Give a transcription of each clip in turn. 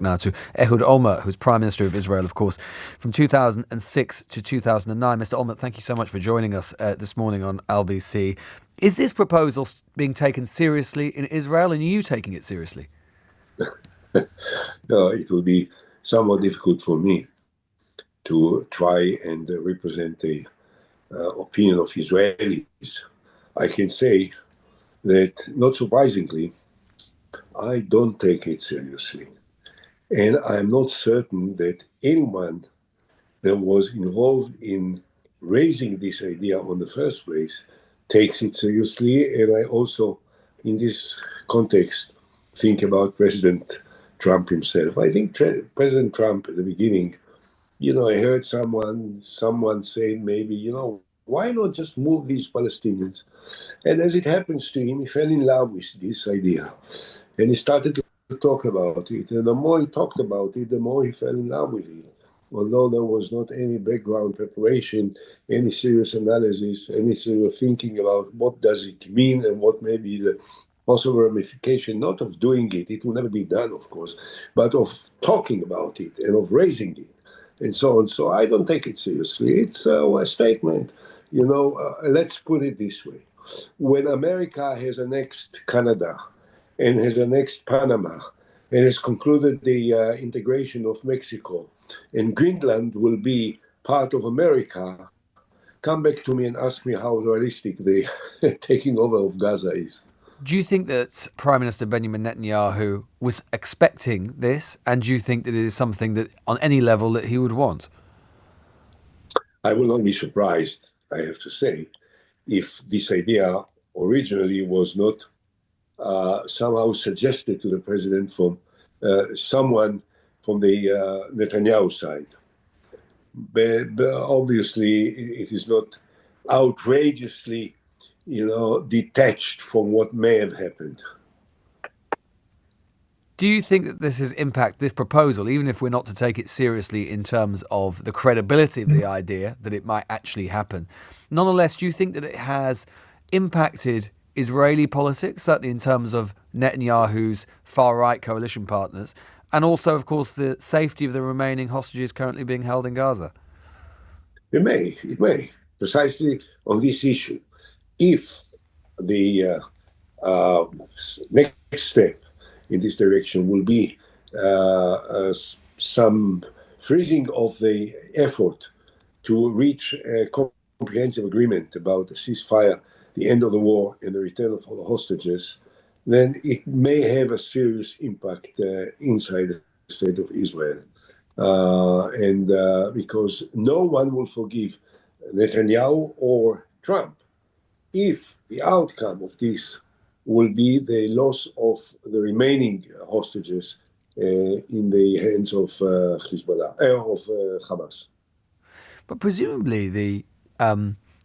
now to Ehud Olmert, who's Prime Minister of Israel, of course, from 2006 to 2009. Mr. Olmert, thank you so much for joining us this morning on LBC. Is this proposal being taken seriously in Israel, and are you taking it seriously? It will be somewhat difficult for me to try and represent the opinion of Israelis. I can say that, not surprisingly, I don't take it seriously. And I'm not certain that anyone that was involved in raising this idea on the first place takes it seriously. And I also, in this context, think about President Trump himself. I think President Trump at the beginning, I heard someone saying maybe, why not just move these Palestinians? And as it happens to him, he fell in love with this idea. And he started to talk about it. And the more he talked about it, the more he fell in love with it. Although there was not any background preparation, any serious analysis, any serious thinking about what does it mean and what may be the possible ramification, not of doing it, it will never be done, of course, but of talking about it and of raising it and so on. So I don't take it seriously. It's a statement. Let's put it this way. When America has annexed Canada and has annexed Panama and has concluded the integration of Mexico, and Greenland will be part of America, come back to me and ask me how realistic the taking over of Gaza is. Do you think that Prime Minister Benjamin Netanyahu was expecting this, and do you think that it is something that, on any level, that he would want? I will not be surprised, I have to say, if this idea originally was not somehow suggested to the president from someone from the Netanyahu side. But obviously, it is not outrageously, detached from what may have happened. Do you think that this proposal, even if we're not to take it seriously in terms of the credibility of the idea that it might actually happen, nonetheless, do you think that it has impacted Israeli politics, certainly in terms of Netanyahu's far-right coalition partners, and also, of course, the safety of the remaining hostages currently being held in Gaza? It may, precisely on this issue. If the next step in this direction will be some freezing of the effort to reach a comprehensive agreement about the ceasefire, the end of the war, and the return of all the hostages, then it may have a serious impact inside the state of Israel. And because no one will forgive Netanyahu or Trump if the outcome of this will be the loss of the remaining hostages in the hands of Hamas. But presumably the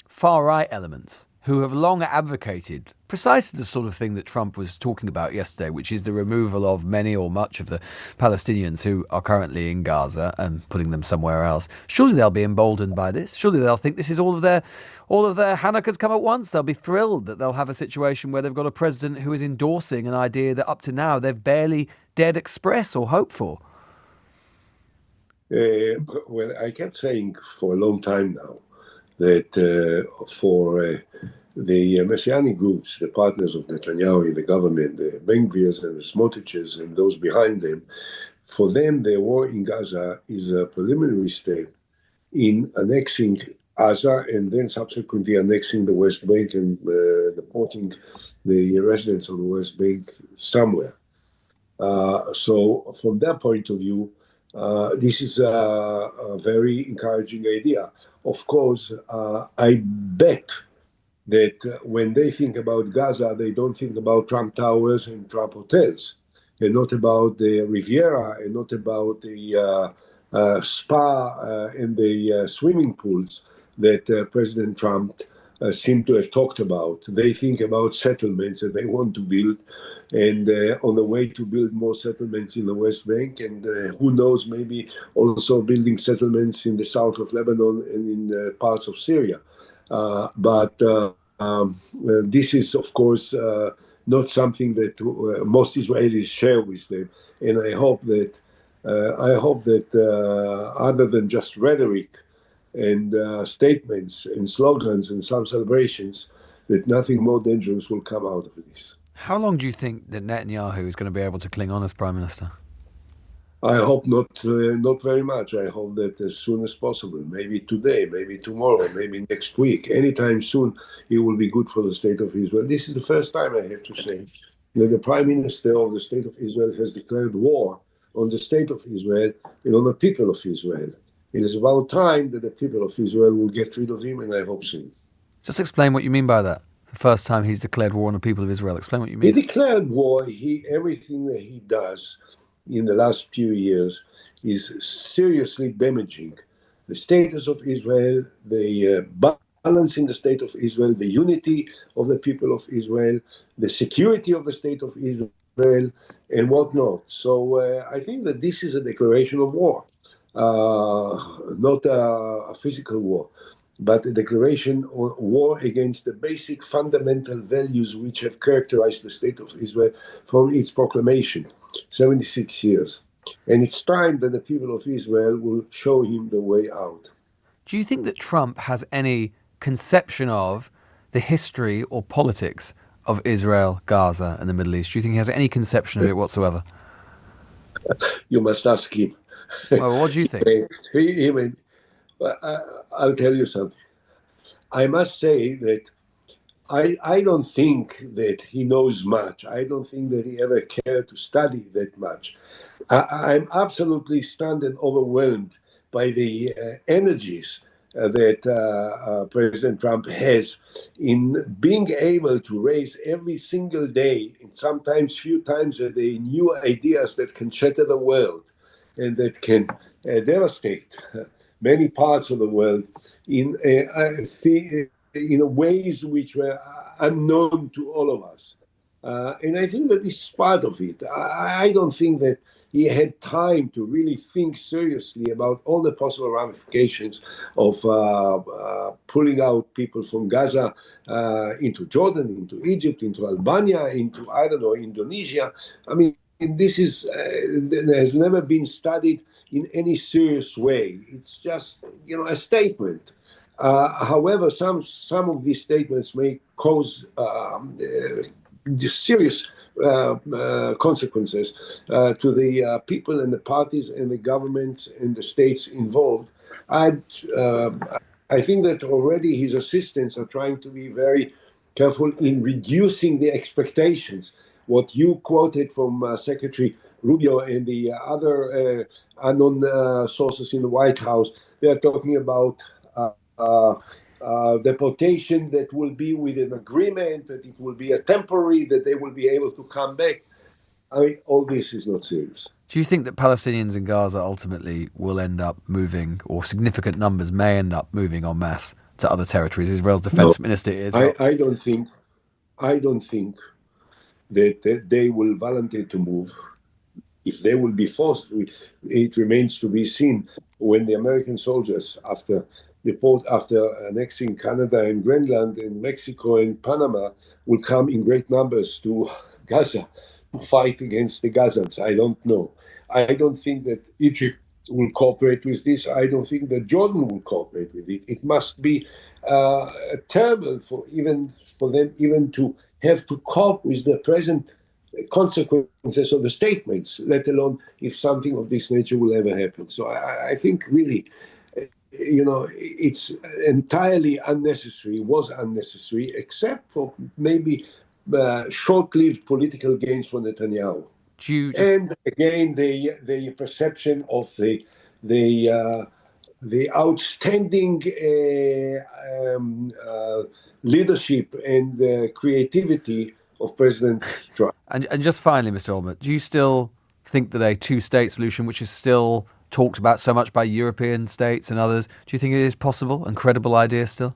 far-right elements who have long advocated precisely the sort of thing that Trump was talking about yesterday, which is the removal of many or much of the Palestinians who are currently in Gaza and putting them somewhere else. Surely they'll be emboldened by this. Surely they'll think this is all of their Hanukkahs come at once. They'll be thrilled that they'll have a situation where they've got a president who is endorsing an idea that up to now they've barely dared express or hope for. Well, I kept saying for a long time now that for the Messianic groups, the partners of Netanyahu in the government, the Ben-Gvirs and the Smotriches and those behind them, for them, the war in Gaza is a preliminary step in annexing Gaza and then subsequently annexing the West Bank and deporting the residents of the West Bank somewhere. So from that point of view, this is a very encouraging idea. Of course, I bet that when they think about Gaza, they don't think about Trump Towers and Trump hotels, and not about the Riviera, and not about the spa and the swimming pools that President Trump seemed to have talked about. They think about settlements that they want to build, and on the way to build more settlements in the West Bank, and who knows, maybe also building settlements in the south of Lebanon and in parts of Syria. But this is, of course, not something that most Israelis share with them. And I hope that I hope that other than just rhetoric and statements and slogans and some celebrations, that nothing more dangerous will come out of this. How long do you think that Netanyahu is going to be able to cling on as prime minister? I hope not very much. I hope that as soon as possible, maybe today, maybe tomorrow, maybe next week, anytime soon, it will be good for the state of Israel. This is the first time, I have to say, that the prime minister of the state of Israel has declared war on the state of Israel and on the people of Israel. It is about time that the people of Israel will get rid of him, and I hope soon. Just explain what you mean by that. The first time he's declared war on the people of Israel. Explain what you He mean. declared war. Everything that he does in the last few years is seriously damaging the status of Israel, the balance in the state of Israel, the unity of the people of Israel, the security of the state of Israel, and whatnot. So I think that this is a declaration of war, not a physical war, but a declaration of war against the basic fundamental values which have characterized the state of Israel from its proclamation, 76 years. And it's time that the people of Israel will show him the way out. Do you think that Trump has any conception of the history or politics of Israel, Gaza, and the Middle East? Do you think he has any conception of it whatsoever? You must ask him. Well, what do you think? I'll tell you something. I must say that I don't think that he knows much. I don't think that he ever cared to study that much. I'm absolutely stunned and overwhelmed by the energies that President Trump has in being able to raise every single day, and sometimes few times a day, new ideas that can shatter the world and that can devastate many parts of the world in ways which were unknown to all of us. And I think that this is part of it. I don't think that he had time to really think seriously about all the possible ramifications of pulling out people from Gaza into Jordan, into Egypt, into Albania, into, I don't know, Indonesia. I mean, this is has never been studied in any serious way. It's just, a statement. However, some of these statements may cause serious consequences to the people and the parties and the governments and the states involved. I uh, I think that already his assistants are trying to be very careful in reducing the expectations. What you quoted from Secretary Rubio and the other unknown sources in the White House, they are talking about uh, deportation that will be with an agreement, that it will be a temporary, that they will be able to come back. I mean, all this is not serious. Do you think that Palestinians in Gaza ultimately will end up moving, or significant numbers may end up moving en masse to other territories? Israel's No, defense minister I, Israel. I don't think I don't think that they will volunteer to move. If they will be forced, it remains to be seen when the American soldiers, after annexing Canada and Greenland and Mexico and Panama, will come in great numbers to Gaza to fight against the Gazans. I don't know. I don't think that Egypt will cooperate with this. I don't think that Jordan will cooperate with it. It must be terrible for them even to have to cope with the present consequences of the statements, let alone if something of this nature will ever happen. So I think really, it's entirely unnecessary, was unnecessary, except for maybe short-lived political gains for Netanyahu. Do you just And again, the perception of the the outstanding leadership and creativity of President Trump. and just finally, Mr. Olmert, do you still think that a two-state solution, which is still talked about so much by European states and others, do you think it is possible and credible idea still?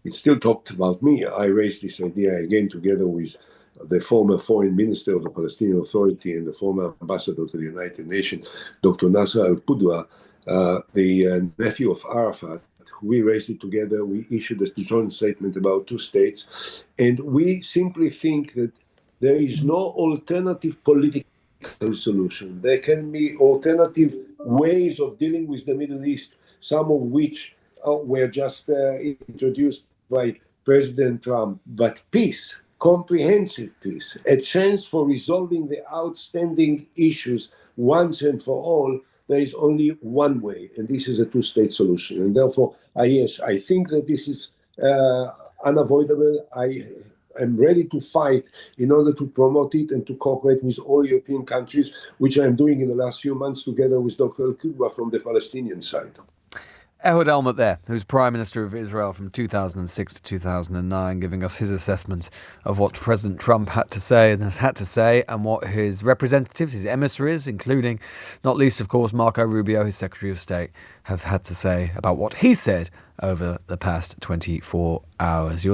It's still talked about me. I raised this idea again together with the former foreign minister of the Palestinian Authority and the former ambassador to the United Nations, Dr. Nasser al-Qudwa, the nephew of Arafat. We raised it together. We issued a joint statement about two states. And we simply think that there is no alternative political solution. There can be alternative ways of dealing with the Middle East, some of which were just introduced by President Trump. But peace, comprehensive peace, a chance for resolving the outstanding issues once and for all, there is only one way, and this is a two-state solution. And therefore, yes, I think that this is unavoidable. I am ready to fight in order to promote it and to cooperate with all European countries, which I am doing in the last few months together with Dr. Kuba from the Palestinian side. Ehud Olmert there, who's Prime Minister of Israel from 2006 to 2009, giving us his assessment of what President Trump had to say and what his representatives, his emissaries, including, not least, of course, Marco Rubio, his Secretary of State, have had to say about what he said over the past 24 hours.